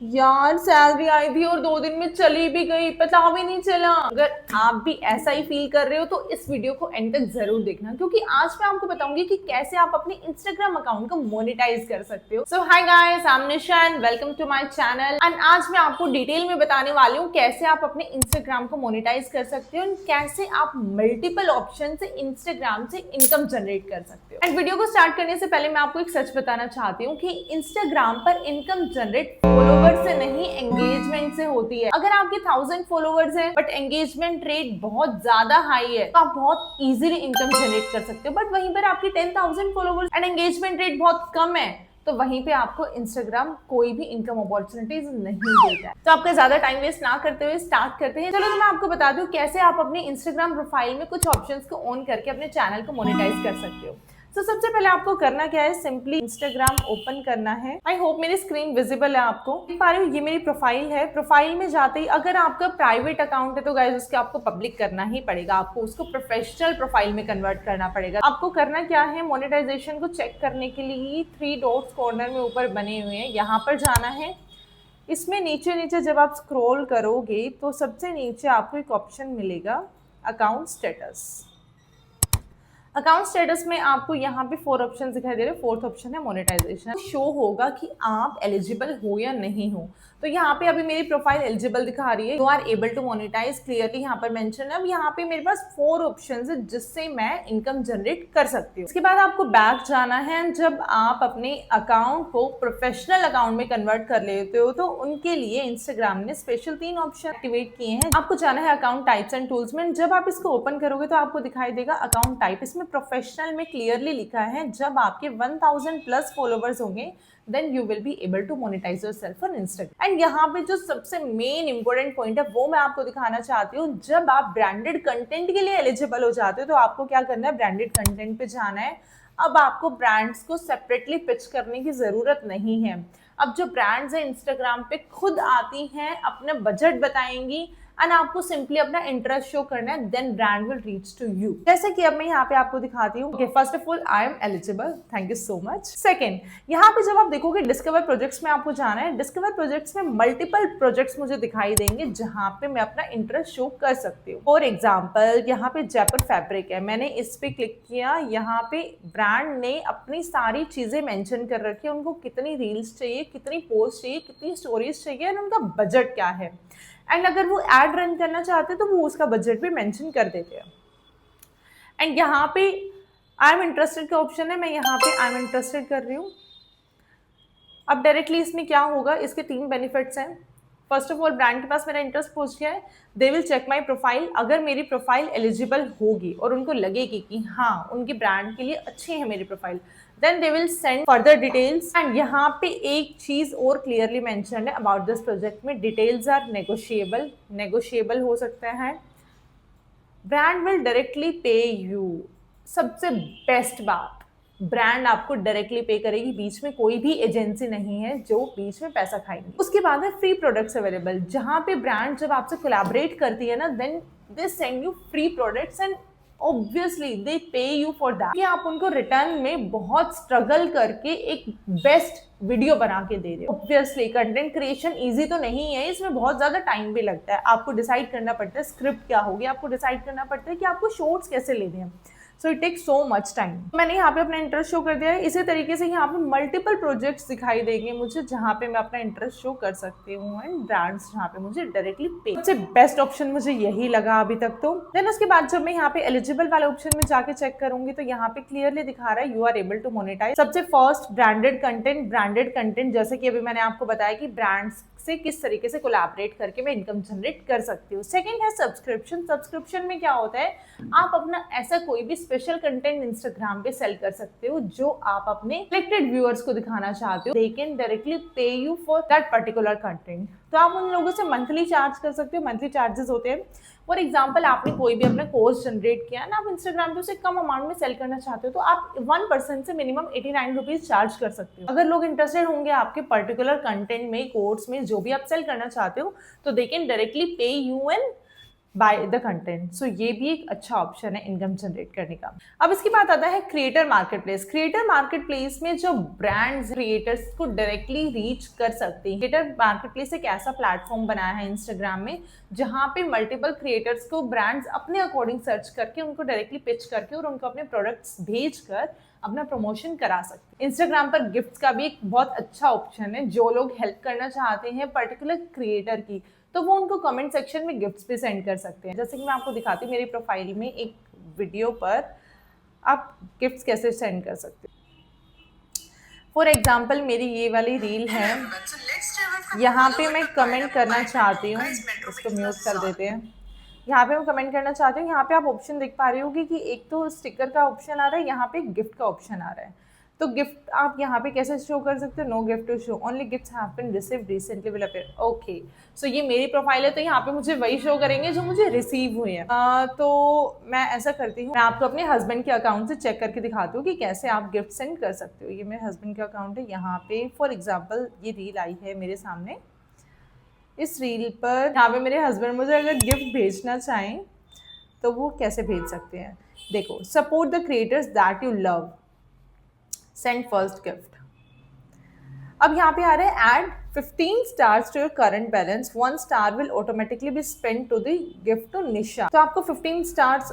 यार सैलरी आई थी और 2 दिन में चली भी गई, पता भी नहीं चला। अगर आप भी ऐसा ही फील कर रहे हो तो इस वीडियो को एंड तक जरूर देखना, क्योंकि आज मैं आपको बताऊंगी कि कैसे आप अपने इंस्टाग्राम अकाउंट को मोनेटाइज कर सकते हो। So hi guys, I am Nisha and welcome to my channel. And आज मैं आपको डिटेल में बताने वाली हूँ कैसे आप अपने इंस्टाग्राम को मोनेटाइज कर सकते हो एंड कैसे आप मल्टीपल ऑप्शन से इंस्टाग्राम से इनकम जनरेट कर सकते हो। एंड वीडियो को स्टार्ट करने से पहले मैं आपको एक सच बताना चाहती हूँ कि इंस्टाग्राम पर इनकम जनरेट फॉलोवर से नहीं, एंगेजमेंट से होती है। अगर आपके 1000 फॉलोवर्स हैं बट एंगेजमेंट रेट बहुत ज्यादा हाई है तो आप बहुत इजीली इनकम जनरेट कर सकते हो। बट वहीं पर आपकी 10,000 फॉलोवर्स एंड एंगेजमेंट रेट बहुत कम है तो वहीं पे आपको इंस्टाग्राम कोई भी इनकम अपॉर्चुनिटीज नहीं देता है। तो आपका ज्यादा टाइम वेस्ट ना करते हुए स्टार्ट करते हैं। चलो तो मैं आपको बता दूं कैसे आप अपने इंस्टाग्राम प्रोफाइल में कुछ ऑप्शंस को ऑन करके अपने चैनल को मोनेटाइज कर सकते हो। तो सबसे पहले आपको करना क्या है, सिंपली इंस्टाग्राम ओपन करना है। आई होप मेरी स्क्रीन विजिबल है, आपको देख पा रहे हो। ये मेरी प्रोफाइल है। प्रोफाइल में जाते ही अगर आपका प्राइवेट अकाउंट है तो गाइस उसके आपको पब्लिक करना ही पड़ेगा, आपको उसको प्रोफेशनल प्रोफाइल में कन्वर्ट करना पड़ेगा। आपको करना क्या है, मोनेटाइजेशन को चेक करने के लिए 3 डॉट्स कॉर्नर में ऊपर बने हुए हैं, यहाँ पर जाना है। इसमें नीचे नीचे जब आप स्क्रॉल करोगे तो सबसे नीचे आपको एक ऑप्शन मिलेगा अकाउंट स्टेटस। अकाउंट स्टेटस में आपको यहाँ पे 4 ऑप्शन दिखाई दे रहे हैं। 4th ऑप्शन है मोनेटाइजेशन। शो होगा कि आप एलिजिबल हो या नहीं हो। तो यहाँ पे अभी मेरी प्रोफाइल एलिजिबल दिखा रही है, you are able to monetize, clearly यहाँ पर मेंशन है। अब यहाँ पे मेरे पास 4 ऑप्शन है जिससे मैं इनकम जनरेट कर सकती हूँ। इसके बाद आपको बैक जाना है। जब आप अपने अकाउंट को प्रोफेशनल अकाउंट में कन्वर्ट कर लेते हो तो उनके लिए इंस्टाग्राम ने स्पेशल 3 ऑप्शन एक्टिवेट किए हैं। आपको जाना है अकाउंट टाइप्स एंड टूल्स में। जब आप इसको ओपन करोगे तो आपको दिखाई देगा अकाउंट टाइप। इसमें प्रोफेशनल में क्लियरली लिखा है जब आपके 1000 प्लस फॉलोवर्स होंगे then you will be able to monetize yourself on Instagram. And यहाँ पे जो सबसे मेन इंपॉर्टेंट पॉइंट है वो मैं आपको दिखाना चाहती हूँ। जब आप ब्रांडेड कंटेंट के लिए एलिजिबल हो जाते हो तो आपको क्या करना है, ब्रांडेड कंटेंट पे जाना है। अब आपको ब्रांड्स को सेपरेटली पिच करने की जरूरत नहीं है। अब जो ब्रांड्स है इंस्टाग्राम पे खुद आती हैं, अपना बजट बताएंगी एंड आपको सिंपली अपना इंटरेस्ट शो करना है, then brand will reach to you. जैसे कि अब मैं यहाँ पे आपको दिखाती हूँ। First of all I am eligible, thank you so much. Second, यहाँ पे जब आप देखोगे डिस्कवर प्रोजेक्ट्स में आपको जाना है। डिस्कवर प्रोजेक्ट्स में मल्टीपल प्रोजेक्ट्स मुझे दिखाई देंगे जहाँ पे मैं अपना इंटरेस्ट शो कर सकती हूँ। फॉर एग्जाम्पल यहाँ पे जयपुर फैब्रिक है, मैंने इस पे क्लिक किया। यहाँ पे ब्रांड ने अपनी सारी चीजें मेंशन कर रखी है, उनको कितनी रील्स चाहिए, कितनी पोस्ट चाहिए, कितनी स्टोरीज चाहिए और उनका बजट क्या है। एंड अगर वो एड रन करना चाहते तो वो उसका बजट भी मेंशन कर देते हैं। एंड यहाँ पे आई एम इंटरेस्टेड का ऑप्शन है, मैं यहाँ पे आई एम इंटरेस्टेड कर रही हूँ। अब डायरेक्टली इसमें क्या होगा, इसके 3 बेनिफिट्स हैं। फर्स्ट ऑफ ऑल, ब्रांड के पास मेरा इंटरेस्ट पहुंच गया है, they will check my profile. अगर मेरी प्रोफाइल एलिजिबल होगी और उनको लगेगी कि हाँ उनकी ब्रांड के लिए अच्छी है मेरी profile, then they will send further details. And यहाँ पे एक चीज और क्लियरली मेंशन है अबाउट दिस प्रोजेक्ट में, डिटेल्स आर नेगोशिएबल। नेगोशिएबल हो सकता है। Brand will directly pay you. सबसे बेस्ट बात, ब्रांड आपको डायरेक्टली पे करेगी, बीच में कोई भी एजेंसी नहीं है जो बीच में पैसा खाएंगी। उसके बाद है फ्री प्रोडक्ट्स अवेलेबल। जहां पे ब्रांड जब आपसे कोलैबोरेट करती है ना, then they send you free products and obviously they pay you for that. कि आप उनको रिटर्न में बहुत स्ट्रगल करके एक बेस्ट वीडियो बना के दे रहे हो। ऑब्वियसली कंटेंट क्रिएशन इजी तो नहीं है, इसमें बहुत ज्यादा टाइम भी लगता है। आपको डिसाइड करना पड़ता है स्क्रिप्ट क्या होगी, आपको डिसाइड करना पड़ता है कि आपको शॉर्ट्स कैसे लेने हैं। So it take so much time. मैंने यहाँ पे अपना इंटरेस्ट शो कर दिया है। इसी तरीके से यहाँ पे मल्टीपल प्रोजेक्ट्स दिखाई देंगे मुझे जहाँ पे मैं अपना इंटरेस्ट शो कर सकती हूँ एंड ब्रांड्स जहाँ पे मुझे डायरेक्टली पे। सबसे बेस्ट ऑप्शन मुझे यही लगा अभी तक तो। देन उसके बाद जब मैं यहाँ पे एलिजिबल वाले ऑप्शन में जाके चेक करूंगी तो यहाँ पे क्लियरली दिखा रहा है you are able to monetise. सबसे first branded content. Branded content जैसे कि अभी मैंने आपको बताया कि ब्रांड्स से किस तरीके से कोलैबोरेट करके मैं इनकम जनरेट कर सकती हूँ। सेकंड है सब्सक्रिप्शन। सब्सक्रिप्शन में क्या होता है, आप अपना ऐसा कोई भी स्पेशल कंटेंट इंस्टाग्राम पे सेल कर सकते हो जो आप अपने सिलेक्टेड व्यूअर्स को दिखाना चाहते हो। दे can directly pay you for that particular content. तो आप उन लोगों से मंथली चार्ज कर सकते हो। मंथली चार्जेस होते हैं। फॉर एग्जाम्पल, आपने कोई भी अपना कोर्स जनरेट किया ना, आप इंस्टाग्राम पे उसे कम अमाउंट में सेल करना चाहते हो तो आप 1% से मिनिमम 89 रुपीज चार्ज कर सकते हो। अगर लोग इंटरेस्टेड होंगे आपके पर्टिकुलर कंटेंट में, कोर्स में, जो भी आप सेल करना चाहते हो, तो they can directly pay you and buy the content. So ये भी एक अच्छा ऑप्शन है इनकम जनरेट करने का। अब इसकी बात आता है creator market place. Creator market place में जो ब्रांड्स क्रिएटर्स को डायरेक्टली रीच कर सकती हैं। क्रिएटर मार्केट प्लेस एक ऐसा प्लेटफॉर्म बनाया है इंस्टाग्राम में जहां पे मल्टीपल क्रिएटर्स को ब्रांड्स अपने अकॉर्डिंग सर्च करके उनको डायरेक्टली पिच करके और उनको अपने प्रोडक्ट्स भेज कर अपना प्रमोशन करा सकते हैं। इंस्टाग्राम पर गिफ्ट्स का भी एक बहुत अच्छा ऑप्शन है। जो लोग हेल्प करना चाहते हैं पर्टिकुलर क्रिएटर की, तो वो उनको कमेंट सेक्शन में गिफ्ट्स भी सेंड कर सकते हैं। जैसे कि मैं आपको दिखाती हूँ मेरी प्रोफाइल में एक वीडियो पर आप गिफ्ट्स कैसे सेंड कर सकते हो। फॉर एग्जाम्पल मेरी ये वाली रील है, यहाँ पे मैं कमेंट करना चाहती हूँ, इसको म्यूट कर देते हैं। यहाँ पे मैं कमेंट करना चाहती हूँ, यहाँ पे आप ऑप्शन देख पा रहे होगे कि एक तो स्टिकर का ऑप्शन आ रहा है, यहाँ पे गिफ्ट का ऑप्शन आ रहा है। तो गिफ्ट आप यहाँ पे कैसे शो कर सकते हो, no gift to show, only gifts have been received recently will appear. Okay, so ये मेरी प्रोफाइल है तो यहाँ पे मुझे वही शो करेंगे जो मुझे रिसीव हुए हैं। तो मैं ऐसा करती हूँ, मैं आपको अपने हस्बैंड के अकाउंट से चेक करके दिखाती हूँ कि कैसे आप गिफ्ट सेंड कर सकते हो। ये मेरे हस्बैंड का अकाउंट है। यहाँ पे फॉर एग्जाम्पल ये रील आई है मेरे सामने। इस रील पर यहाँ पे मेरे हस्बैंड मुझे अगर गिफ्ट भेजना चाहें तो वो कैसे भेज सकते हैं। देखो, support the creators that you love, send first gift. अब यहाँ पे आ रहा है add 15 stars to your current balance, 1 star will automatically be spend to the gift to Nisha. तो आपको 15 स्टार्स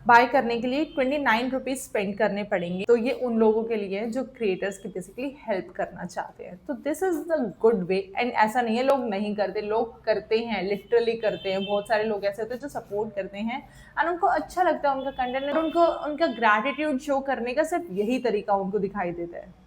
बाय करने के लिए 29 रुपीज स्पेंड करने पड़ेंगे। तो ये उन लोगों के लिए जो क्रिएटर्स की बेसिकली हेल्प करना चाहते हैं। तो this is the good way. And ऐसा नहीं है लोग नहीं करते, लोग करते हैं, लिटरली करते हैं। बहुत सारे लोग ऐसे होते हैं जो सपोर्ट करते हैं और उनको अच्छा लगता है उनका कंटेंट, और उनको उनका ग्रैटिट्यूड शो करने का सिर्फ यही तरीका उनको दिखाई देता है।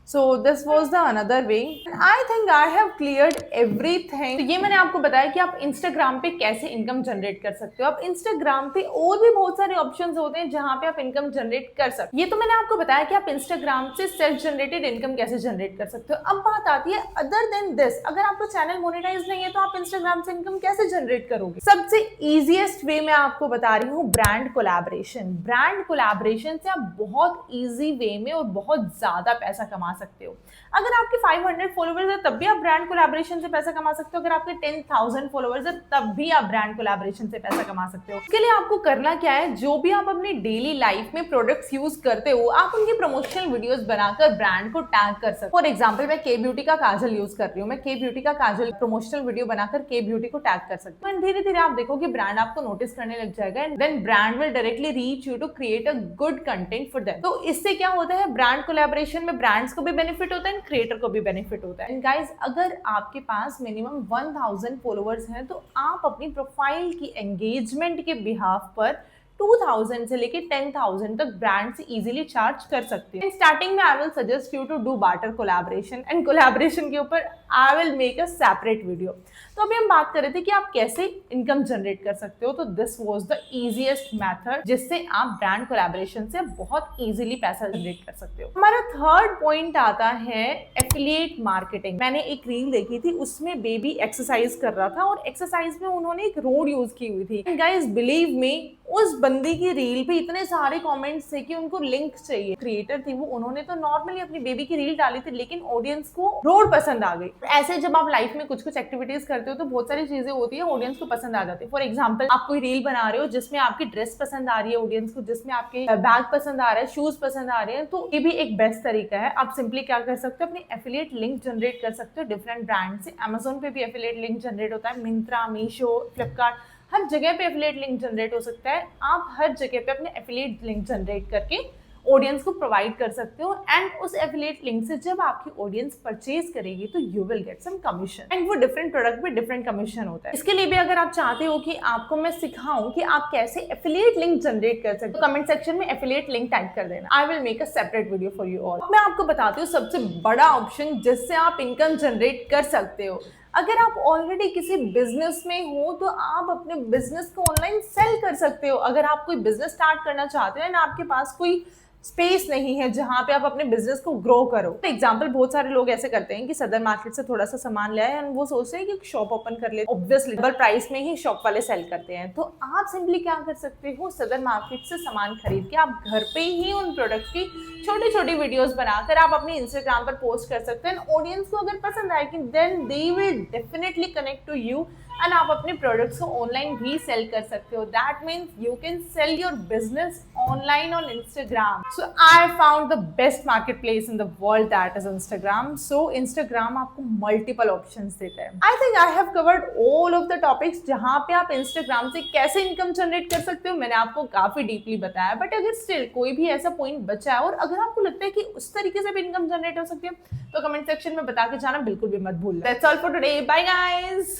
So this was the another way. I think I have cleared everything. तो ये मैंने आपको बताया कि आप इंस्टाग्राम पे कैसे इनकम जनरेट कर सकते हो। आप इंस्टाग्राम पे और भी बहुत सारे ऑप्शंस होते हैं जहां पे आप इनकम जनरेट कर सकते हो। ये तो मैंने आपको बताया कि आप इंस्टाग्राम से सेल्फ जनरेटेड इनकम कैसे जनरेट कर सकते हो। अब बात आती है अदर देन दिस, अगर आपका चैनल मोनेटाइज नहीं है तो आप इंस्टाग्राम से इनकम कैसे जनरेट करोगे। सबसे ईजीएस्ट वे मैं आपको बता रही हूँ, ब्रांड कोलैबोरेशन। ब्रांड कोलैबोरेशन से आप बहुत ईजी वे में और बहुत ज्यादा पैसा कमा सकते हो। अगर आपके 500 फॉलोवर्स है तब भी आप ब्रांड कोलैबोरेशन से पैसा कमा सकते हो। अगर आपके 10,000 फॉलोवर्स है तब भी आप ब्रांड कोलैबोरेशन से पैसा कमा सकते हो। इसके लिए आपको करना क्या है, जो भी आप अपनी डेली लाइफ में प्रोडक्ट्स यूज करते हो आप उनकी प्रमोशनल वीडियोस बनाकर ब्रांड को टैग कर सकते हो। फॉर एग्जांपल मैं के ब्यूटी का काजल यूज कर रही हूँ, मैं के ब्यूटी का काजल प्रमोशनल वीडियो बनाकर के ब्यूटी को टैग कर सकती हूँ। धीरे धीरे आप देखो कि ब्रांड आपको नोटिस करने लग जाएगा and then brand will directly reach you to create a good content for them. तो इससे क्या होता है, ब्रांड कोलैबोरेशन में ब्रांड्स को भी बेनिफिट होता है, क्रिएटर को भी बेनिफिट होता है। एंड गाइस, अगर आपके पास मिनिमम 1000 फॉलोअर्स हैं तो आप अपनी प्रोफाइल की एंगेजमेंट के बिहाफ पर 2000 से लेके 10,000 तक ब्रांड से इजीली चार्ज कर सकते हैं। स्टार्टिंग में I will suggest you to do barter collaboration, and collaboration के ऊपर I will make a separate video. तो अभी हम बात कर रहे थे कि आप कैसे इनकम जनरेट कर सकते हो। तो this was the easiest method जिससे आप ब्रांड कोलैबोरेशन से बहुत इजीली पैसा जनरेट कर सकते हो। हमारा थर्ड पॉइंट आता है एफिलिएट मार्केटिंग। मैंने एक रील देखी थी, उसमें बेबी एक्सरसाइज कर रहा था और एक्सरसाइज में उन्होंने एक रोड यूज की हुई थी। गाइस बिलीव मी, उस बंदी की रील पे इतने सारे कमेंट्स थे कि उनको लिंक चाहिए। क्रिएटर थी वो, उन्होंने तो नॉर्मली अपनी बेबी की रील डाली थी लेकिन ऑडियंस को रोड पसंद आ गई। ऐसे जब आप लाइफ में कुछ कुछ एक्टिविटीज करते हो तो बहुत सारी चीजें होती है ऑडियंस को पसंद आ जाती है। फॉर एग्जाम्पल आप कोई रील बना रहे हो जिसमें आपकी ड्रेस पसंद आ रही है ऑडियंस को, जिसमें आपके बैग पसंद आ रहा है, शूज पसंद आ रहे हैं, तो ये भी एक बेस्ट तरीका है। आप सिंपली क्या कर सकते हो, अपने एफिलिएट लिंक जनरेट कर सकते हो डिफरेंट ब्रांड से। अमेजोन पे भी एफिलिएट लिंक जनरेट होता है, मिंत्रा, मीशो, फ्लिपकार्ट, हर जगह पे एफिलिएट लिंक जनरेट हो सकता है। आप हर जगह पे अपने एफिलिएट लिंक जनरेट करके ऑडियंस को प्रोवाइड कर सकते हो एंड उस एफिलिएट लिंक से जब आपकी ऑडियंस परचेज करेगी तो you will get some commission. And वो डिफरेंट प्रोडक्ट पे डिफरेंट कमीशन होता है। इसके लिए भी अगर आप चाहते हो कि आपको मैं सिखाऊं कि आप कैसे एफिलिएट लिंक जनरेट कर सकते हो, कमेंट सेक्शन में एफिलिएट लिंक टाइप कर देना। आई will make a separate video for you all. मैं आपको बताती हूँ सबसे बड़ा ऑप्शन जिससे आप इनकम जनरेट कर सकते हो। अगर आप ऑलरेडी किसी बिजनेस में हो तो आप अपने बिजनेस को ऑनलाइन सेल कर सकते हो। अगर आप कोई बिजनेस स्टार्ट करना चाहते हो एंड आपके पास कोई स्पेस नहीं है जहां पे आप अपने बिजनेस को ग्रो करो। फॉर एग्जांपल बहुत सारे लोग ऐसे करते हैं कि सदर मार्केट से थोड़ा सा सामान ले आए एंड वो सोचते हैं कि शॉप ओपन कर ले, ऑब्वियसली डबल प्राइस में ही शॉप वाले सेल करते हैं। तो आप सिंपली क्या कर सकते हो, सदर मार्केट से सामान खरीद के आप घर पे ही उन प्रोडक्ट्स की छोटी छोटी वीडियोस बनाकर आप अपने इंस्टाग्राम पर पोस्ट कर सकते हैं। ऑडियंस को अगर पसंद आए कि then they will definitely connect to you and आप अपने प्रोडक्ट्स को ऑनलाइन भी सेल कर सकते हो। That means you can sell your business online on Instagram. So I found the best market place in the world, that is Instagram. So Instagram आपको multiple options देता है। I think I have covered all of the topics जहां पे आप Instagram से कैसे income generate कर सकते हो। मैंने आपको काफी डीपली बताया, बट अगर स्टिल कोई भी ऐसा पॉइंट बचा है और अगर आपको लगता है कि उस तरीके से भी इनकम जनरेट हो सकती है तो कमेंट सेक्शन में बता के जाना बिल्कुल भी मत भूलना। That's all for today, bye guys.